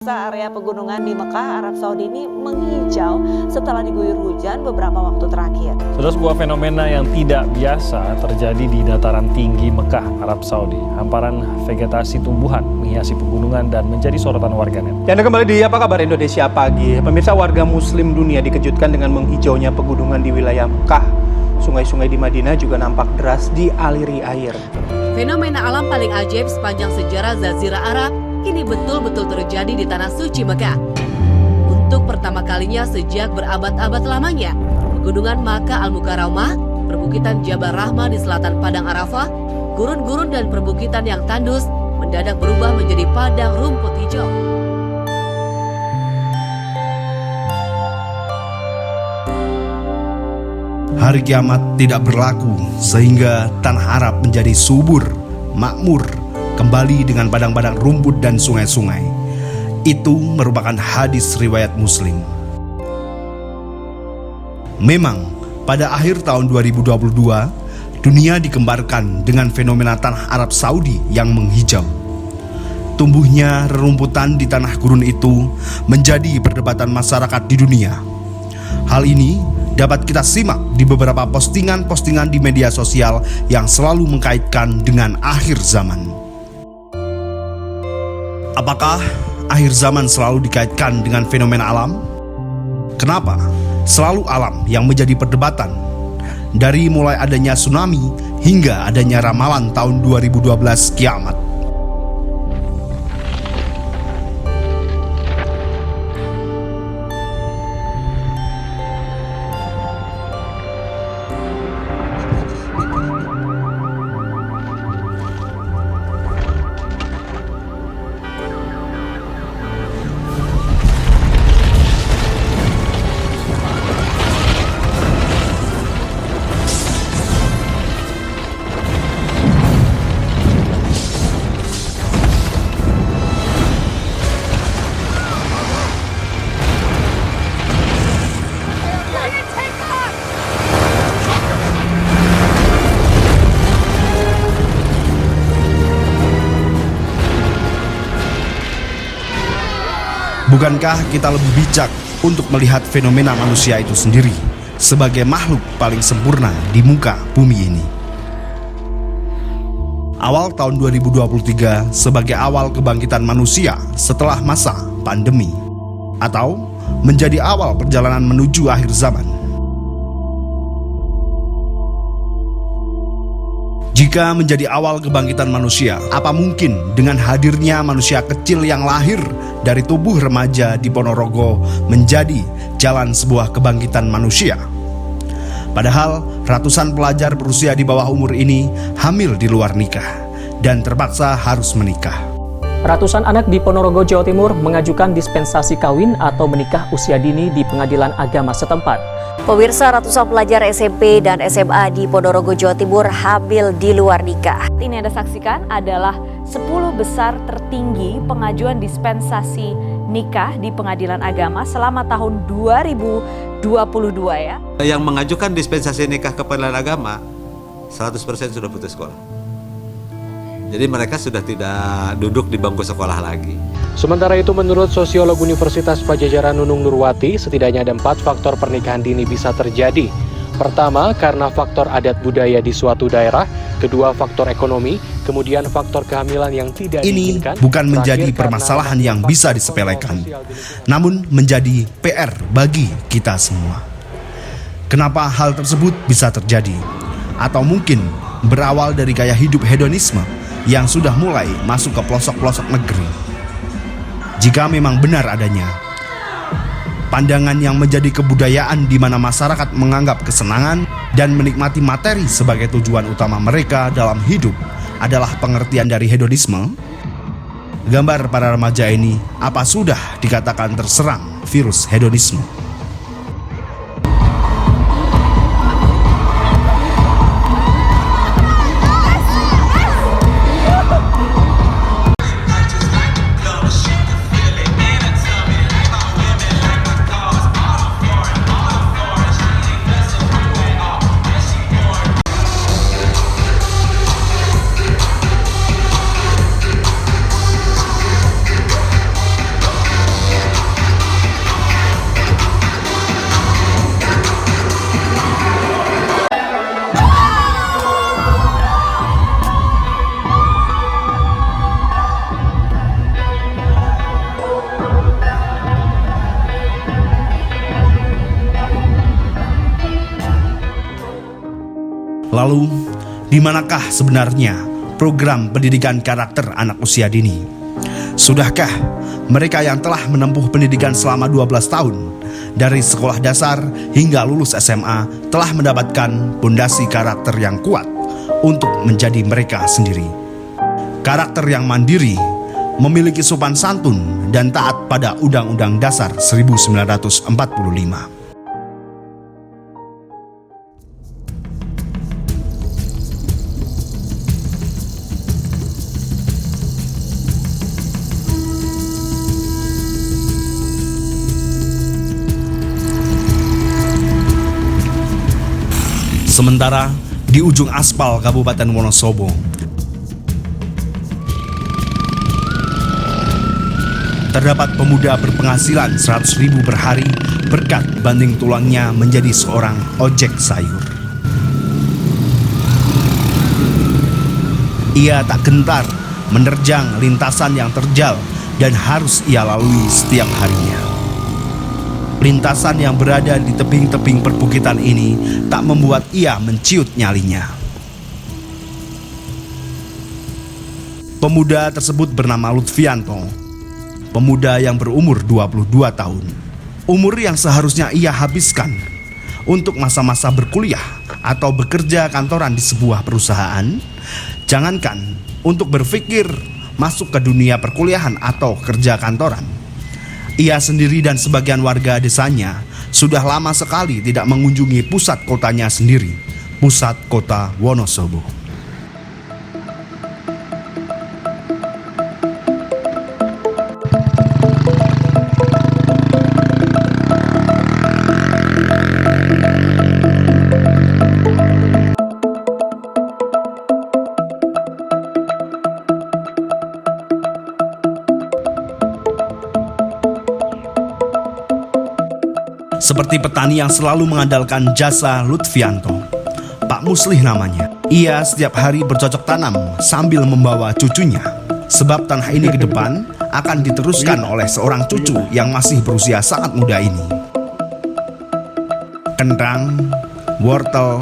Area pegunungan di Mekah, Arab Saudi ini menghijau setelah diguyur hujan beberapa waktu terakhir. Sudah sebuah fenomena yang tidak biasa terjadi di dataran tinggi Mekah, Arab Saudi. Hamparan vegetasi tumbuhan menghiasi pegunungan dan menjadi sorotan warganet. Dan kembali di Apa Kabar Indonesia Pagi. Pemirsa, warga muslim dunia dikejutkan dengan menghijaunya pegunungan di wilayah Mekah. Sungai-sungai di Madinah juga nampak deras dialiri air. Fenomena alam paling ajaib sepanjang sejarah Jazirah Arab kini betul-betul terjadi di tanah suci Mekah. Untuk pertama kalinya sejak berabad-abad lamanya, pegunungan Makkah Al-Mukarramah, perbukitan Jabal Rahmah di selatan Padang Arafah, gurun-gurun dan perbukitan yang tandus mendadak berubah menjadi padang rumput hijau. Hari kiamat tidak berlaku sehingga tanah Arab menjadi subur, makmur, kembali dengan padang-padang rumput dan sungai-sungai. Itu merupakan hadis riwayat Muslim. Memang, pada akhir tahun 2022, dunia dikembarkan dengan fenomena tanah Arab Saudi yang menghijau. Tumbuhnya rerumputan di tanah gurun itu menjadi perdebatan masyarakat di dunia. Hal ini dapat kita simak di beberapa postingan-postingan di media sosial yang selalu mengkaitkan dengan akhir zaman. Apakah akhir zaman selalu dikaitkan dengan fenomena alam? Kenapa selalu alam yang menjadi perdebatan? Dari mulai adanya tsunami hingga adanya ramalan tahun 2012 kiamat. Bukankah kita lebih bijak untuk melihat fenomena manusia itu sendiri sebagai makhluk paling sempurna di muka bumi ini? Awal tahun 2023 sebagai awal kebangkitan manusia setelah masa pandemi, atau menjadi awal perjalanan menuju akhir zaman. Jika menjadi awal kebangkitan manusia, apa mungkin dengan hadirnya manusia kecil yang lahir dari tubuh remaja di Ponorogo menjadi jalan sebuah kebangkitan manusia? Padahal ratusan pelajar berusia di bawah umur ini hamil di luar nikah dan terpaksa harus menikah. Ratusan anak di Ponorogo, Jawa Timur mengajukan dispensasi kawin atau menikah usia dini di pengadilan agama setempat. Pemirsa, ratusan pelajar SMP dan SMA di Ponorogo, Jawa Timur hamil di luar nikah. Ini Anda saksikan adalah 10 besar tertinggi pengajuan dispensasi nikah di pengadilan agama selama tahun 2022 ya. Yang mengajukan dispensasi nikah ke pengadilan agama 100% sudah putus sekolah. Jadi mereka sudah tidak duduk di bangku sekolah lagi. Sementara itu, menurut sosiolog Universitas Padjadjaran Nunung Nurwati, setidaknya ada 4 faktor pernikahan dini bisa terjadi. Pertama, karena faktor adat budaya di suatu daerah. Kedua, faktor ekonomi. Kemudian faktor kehamilan yang tidak diinginkan. Ini bukan menjadi permasalahan yang bisa disepelekan, namun menjadi PR bagi kita semua. Kenapa hal tersebut bisa terjadi? Atau mungkin berawal dari gaya hidup hedonisme yang sudah mulai masuk ke pelosok-pelosok negeri. Jika memang benar adanya pandangan yang menjadi kebudayaan di mana masyarakat menganggap kesenangan dan menikmati materi sebagai tujuan utama mereka dalam hidup adalah pengertian dari hedonisme, gambar para remaja ini apa sudah dikatakan terserang virus hedonisme. Lalu, di manakah sebenarnya program pendidikan karakter anak usia dini? Sudahkah mereka yang telah menempuh pendidikan selama 12 tahun dari sekolah dasar hingga lulus SMA telah mendapatkan pondasi karakter yang kuat untuk menjadi mereka sendiri? Karakter yang mandiri, memiliki sopan santun dan taat pada Undang-Undang Dasar 1945. Sementara di ujung aspal Kabupaten Wonosobo, terdapat pemuda berpenghasilan 100.000 per hari berkat banting tulangnya menjadi seorang ojek sayur. Ia tak gentar menerjang lintasan yang terjal dan harus ia lalui setiap harinya. Lintasan yang berada di tebing-tebing perbukitan ini tak membuat ia menciut nyalinya. Pemuda tersebut bernama Lutfianto, pemuda yang berumur 22 tahun. Umur yang seharusnya ia habiskan untuk masa-masa berkuliah atau bekerja kantoran di sebuah perusahaan. Jangankan untuk berpikir masuk ke dunia perkuliahan atau kerja kantoran. Ia sendiri dan sebagian warga desanya sudah lama sekali tidak mengunjungi pusat kotanya sendiri, pusat kota Wonosobo. Seperti petani yang selalu mengandalkan jasa Lutfianto, Pak Muslih namanya. Ia setiap hari bercocok tanam sambil membawa cucunya, sebab tanah ini ke depan akan diteruskan oleh seorang cucu yang masih berusia sangat muda ini. Kentang, wortel,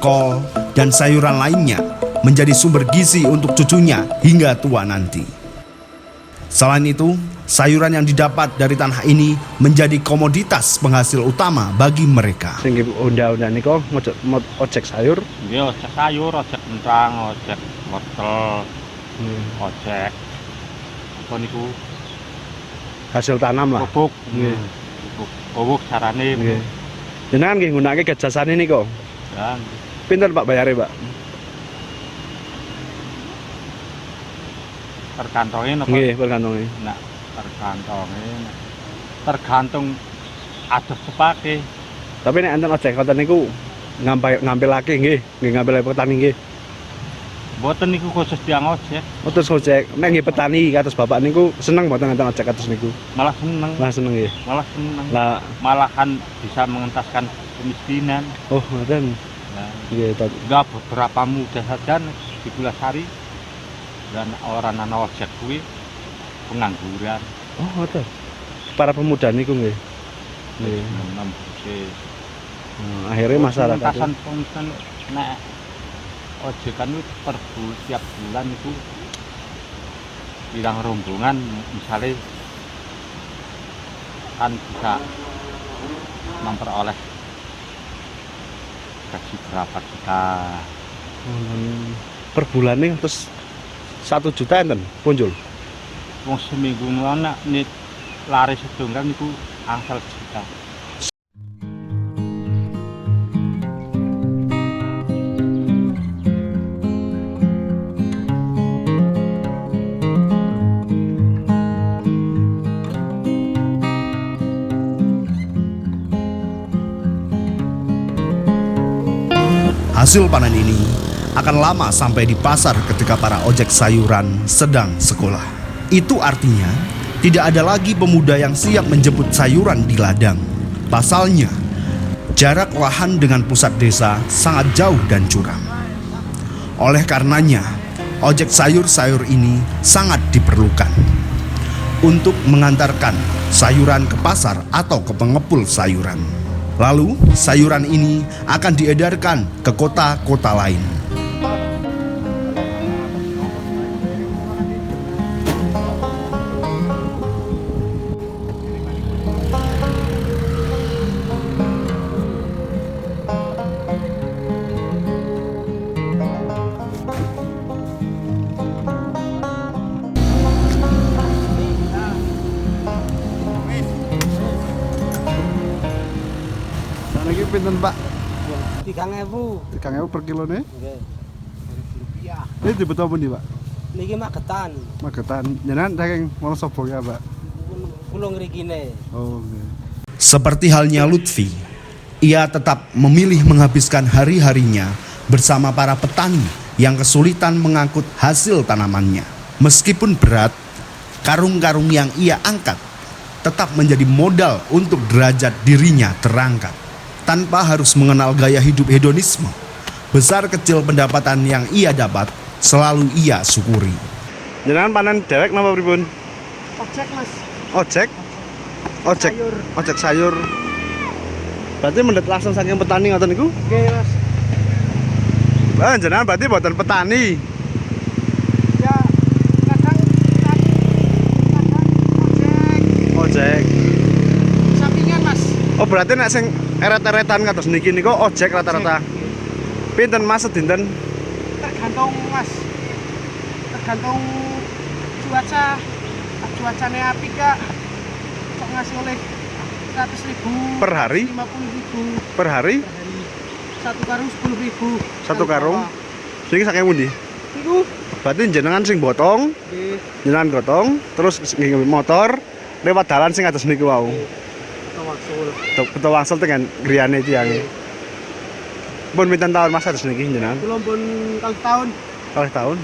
kol, dan sayuran lainnya menjadi sumber gizi untuk cucunya hingga tua nanti. Selain itu, sayuran yang didapat dari tanah ini menjadi komoditas penghasil utama bagi mereka. Sing unda-unda niku ojek sayur. Nggih, ojek sayur, ojek kentang, ojek wortel, ojek apa niku? Hasil tanam lah. Pupuk. Nggih. Pupuk carane. Nggih. Jenengan nggih nggunakake jasane niku. Ya. Pinten Pak bayare, Pak? Tergantungin apa? Nggih, tergantungin. Nah, tergantung atus sepake. Tapi nek enten ojek konten niku ngampilake nggih, ngampilake petani nggih. Mboten niku khusus tiang ojek. Terus ojek, nek nggih petani kados Bapak niku seneng mboten enten ojek kados niku? Malah seneng. Malah seneng nggih. Malah seneng. Lah malahan bisa mengentaskan kemiskinan. Oh, ngoten. Nah, nggih, enggak beberapa muda saja di Pulasari dan orang anak ojek kuwi pengangguran. Oh, ngoten. Para pemuda niku nggih. Nggih. Akhirnya masyarakat pengentasan nek ojekan itu per tiap bulan itu bilang rombongan misalnya kan bisa memperoleh gaji berapa juta. Per bulan nih terus 1 juta enten punjul. Wong seminggu ana nek laris setunggal niku angsal juta. Hasil panen ini akan lama sampai di pasar ketika para ojek sayuran sedang sekolah. Itu artinya tidak ada lagi pemuda yang siap menjemput sayuran di ladang. Pasalnya, jarak lahan dengan pusat desa sangat jauh dan curam. Oleh karenanya, ojek sayur-sayur ini sangat diperlukan untuk mengantarkan sayuran ke pasar atau ke pengepul sayuran. Lalu sayuran ini akan diedarkan ke kota-kota lain. Niki pinten Pak? 3.000. 3.000 per kilo nih? Nggih. Rupiah. Ini dibetul apa nih Pak? Niki Magetan. Magetan. Jenengan saking Wonosobo ya Pak? Kula ngrikine. Oh, okay. Seperti halnya Lutfi, ia tetap memilih menghabiskan hari-harinya bersama para petani yang kesulitan mengangkut hasil tanamannya. Meskipun berat, karung-karung yang ia angkat tetap menjadi modal untuk derajat dirinya terangkat. Tanpa harus mengenal gaya hidup hedonisme, besar kecil pendapatan yang ia dapat selalu ia syukuri. Jenengan panen dewek napa pripun? Ojek Mas. Ojek? Ojek Sayur. Ojek sayur. Berarti mendet langsung saking petani ngoten niku? Nggih Mas. Jenengan berarti boten petani. Ya kadang Ojek. sampingan Mas. Oh berarti nek sing eret-eretan kados niki niku ojek rata-rata. Pinten Mas sedinten? Tergantung Mas. Tergantung cuaca. Cuacane apik Kak. Kok ngasih oleh 100.000 per hari? 50.000 Per hari? Satu karung 10.000. Satu karung. Niki saking pundi? Niku Berarti jenengan sing botong, nggih. jenengan gotong, terus nggih motor lewat dalan sing atas niku wau. Tawaksul. Betul wangsul dengan griyane tiange. Pun pinten tahun Mas atas niki jenengan? Kula pun tahun. Oleh tahun.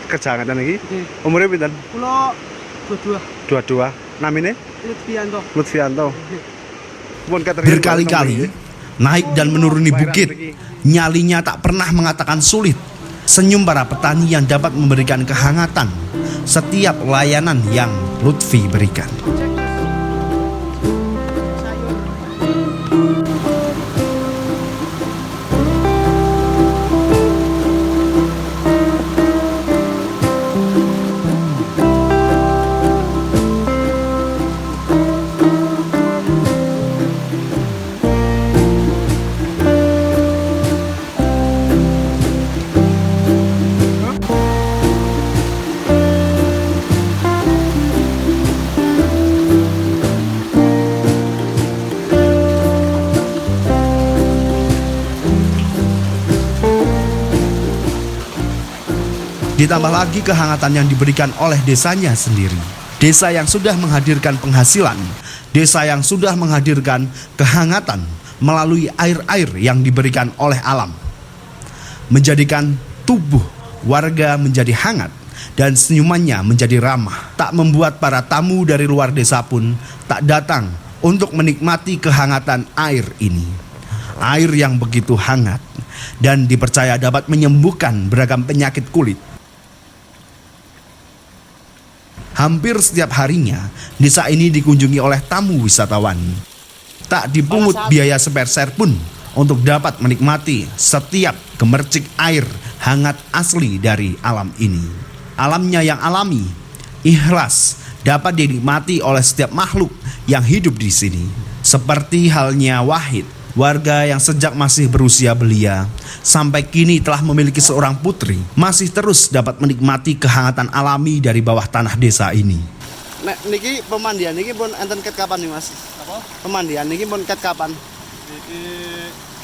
Kerja ngaten niki. Nggih. Umure pinten? Kula 22. 22. Namine? Lutfianto. Lutfianto. Pun Berkali-kali naik dan menuruni bukit, nyalinya tak pernah mengatakan sulit. Senyum para petani yang dapat memberikan kehangatan setiap layanan yang Lutfi berikan. Ditambah lagi kehangatan yang diberikan oleh desanya sendiri. Desa yang sudah menghadirkan penghasilan, desa yang sudah menghadirkan kehangatan melalui air-air yang diberikan oleh alam. Menjadikan tubuh warga menjadi hangat dan senyumannya menjadi ramah. Tak membuat para tamu dari luar desa pun tak datang untuk menikmati kehangatan air ini. Air yang begitu hangat dan dipercaya dapat menyembuhkan beragam penyakit kulit. Hampir setiap harinya, desa ini dikunjungi oleh tamu wisatawan. Tak dipungut biaya sepeser pun untuk dapat menikmati setiap gemercik air hangat asli dari alam ini. Alamnya yang alami, ikhlas, dapat dinikmati oleh setiap makhluk yang hidup di sini. Seperti halnya Wahid, warga yang sejak masih berusia belia sampai kini telah memiliki seorang putri, masih terus dapat menikmati kehangatan alami dari bawah tanah desa ini. Nek niki pemandian niki pun enten ket kapan nih Mas? Apa? Pemandian niki pun ket kapan? Niki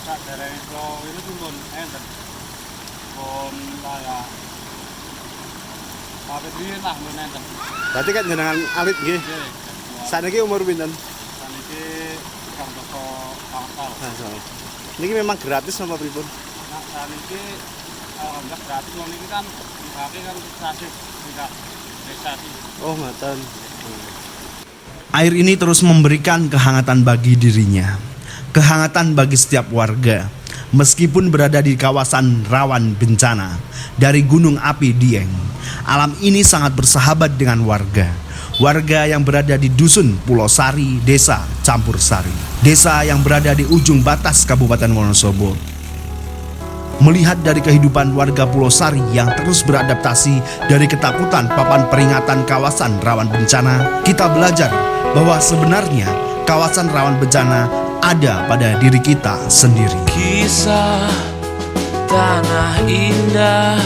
sak dereng ini pun enten. Pun kayak apa dia lah pun enten. Berarti kan jenengan alit nggih. Saniki umur pinten? Saniki kang toko awal. Niki memang gratis sama pripun? Nah, saniki alhamdulillah gratis. Wong niki kan dipake kan sasi tidak prestasi. Oh, ngoten. Air ini terus memberikan kehangatan bagi dirinya, kehangatan bagi setiap warga, Meskipun berada di kawasan rawan bencana dari gunung api Dieng, alam ini sangat bersahabat dengan warga. Warga yang berada di Dusun Pulau Sari, Desa Campur Sari, desa yang berada di ujung batas Kabupaten Wonosobo. Melihat dari kehidupan warga Pulau Sari yang terus beradaptasi dari ketakutan papan peringatan kawasan rawan bencana, kita belajar bahwa sebenarnya kawasan rawan bencana ada pada diri kita sendiri. Kisah tanah indah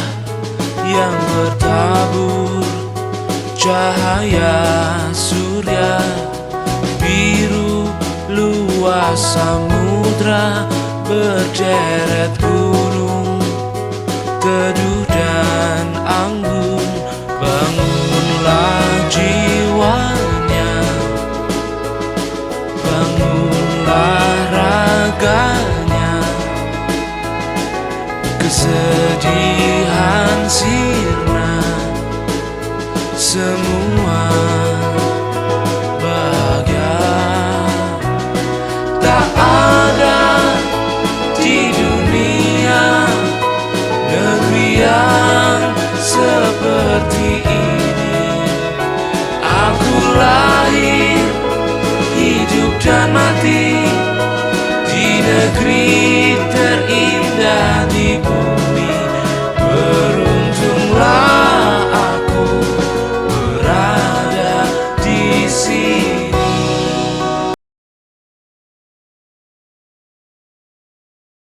yang bertabur cahaya surya, biru luas samudra, berderet gunung, teduh dan anggun. Bangunlah jiwanya, bangunlah raganya, kesedihan sirna semua.